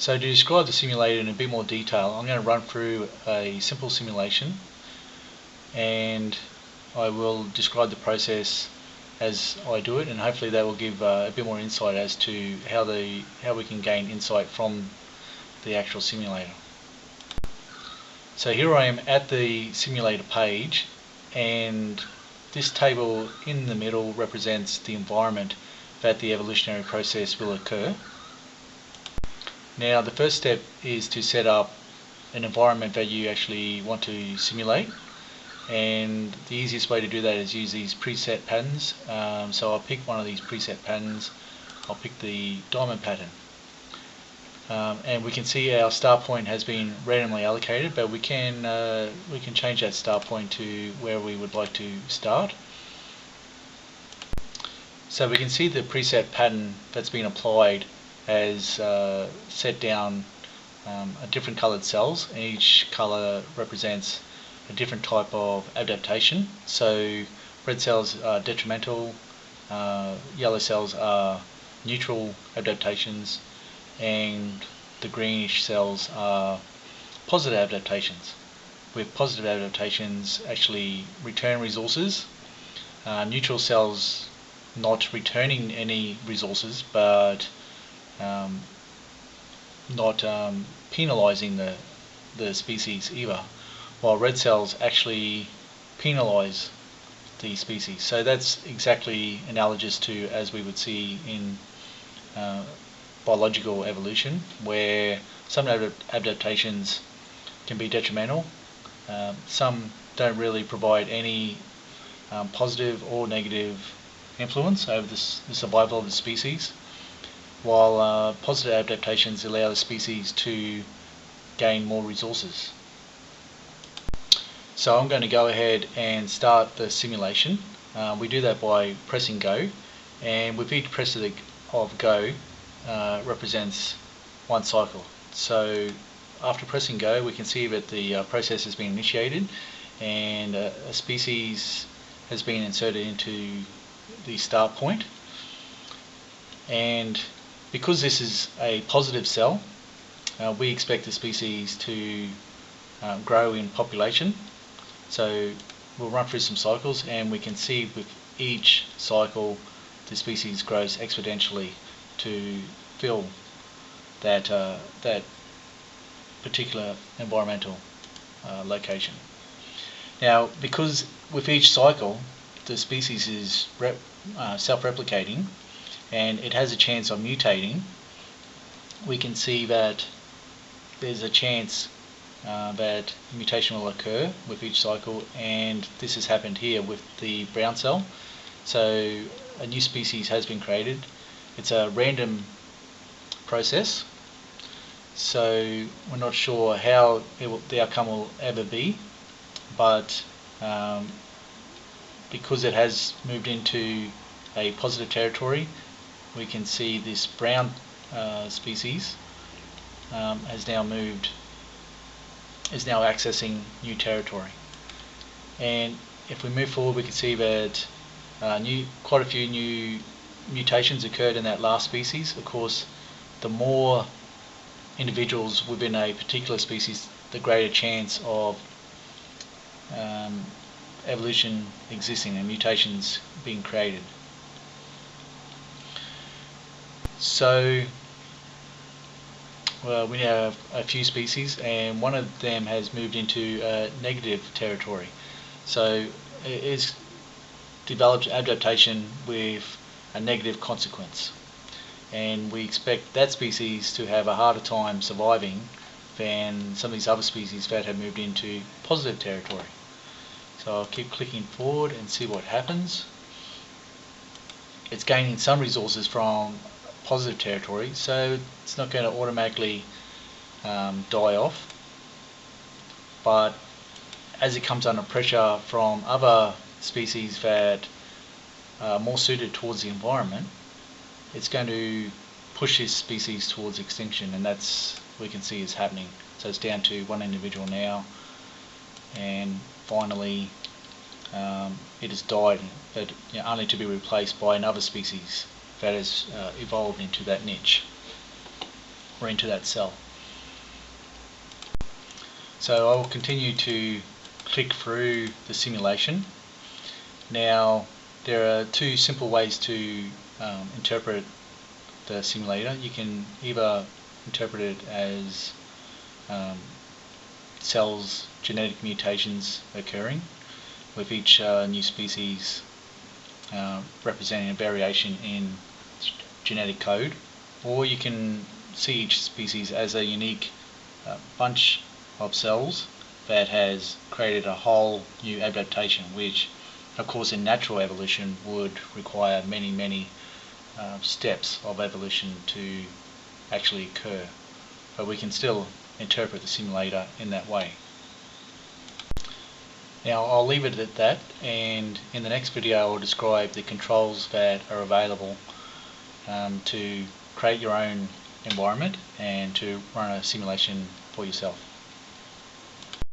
So to describe the simulator in a bit more detail, I'm going to run through a simple simulation and I will describe the process as I do it, and hopefully that will give a bit more insight as to how we can gain insight from the actual simulator. So here I am at the simulator page, and this table in the middle represents the environment that the evolutionary process will occur. Now the first step is to set up an environment that you actually want to simulate, and the easiest way to do that is use these preset patterns. So I'll pick one of these preset patterns. I'll pick the diamond pattern, and we can see our start point has been randomly allocated, but we can change that start point to where we would like to start. So we can see the preset pattern that's been applied has set down different coloured cells, and each colour represents a different type of adaptation. So red cells are detrimental, yellow cells are neutral adaptations, and the greenish cells are positive adaptations, with positive adaptations actually return resources, neutral cells not returning any resources but not penalising the species either, while red cells actually penalise the species. So that's exactly analogous to as we would see in biological evolution, where some adaptations can be detrimental, some don't really provide any positive or negative influence over the survival of the species, while positive adaptations allow the species to gain more resources. So I'm going to go ahead and start the simulation. We do that by pressing go, and with each press of go represents one cycle. So after pressing go, we can see that the process has been initiated and a species has been inserted into the start point. And because this is a positive cell, we expect the species to grow in population. So we'll run through some cycles, and we can see with each cycle the species grows exponentially to fill that particular environmental location. Now, because with each cycle the species is self-replicating and it has a chance of mutating, we can see that there's a chance that mutation will occur with each cycle, and this has happened here with the brown cell. So a new species has been created. It's a random process, so we're not sure how the outcome will ever be, but because it has moved into a positive territory, we can see this brown species is now accessing new territory. And if we move forward, we can see that quite a few new mutations occurred in that last species. Of course, the more individuals within a particular species, the greater chance of evolution existing and mutations being created. So we have a few species, and one of them has moved into negative territory. So it's developed adaptation with a negative consequence, and we expect that species to have a harder time surviving than some of these other species that have moved into positive territory. So I'll keep clicking forward and see what happens. It's gaining some resources from positive territory, so it's not going to automatically die off, but as it comes under pressure from other species that are more suited towards the environment, it's going to push this species towards extinction, and that's we can see is happening. So it's down to one individual now, and finally it has died, but only to be replaced by another species that has evolved into that niche. or into that cell. So I will continue to click through the simulation. Now there are two simple ways to interpret the simulator. You can either interpret it as cells genetic mutations occurring, with each new species representing a variation in genetic code, or you can see each species as a unique bunch of cells that has created a whole new adaptation, which of course in natural evolution would require many steps of evolution to actually occur, but we can still interpret the simulator in that way. Now I'll leave it at that, and in the next video I'll describe the controls that are available to create your own environment and to run a simulation for yourself.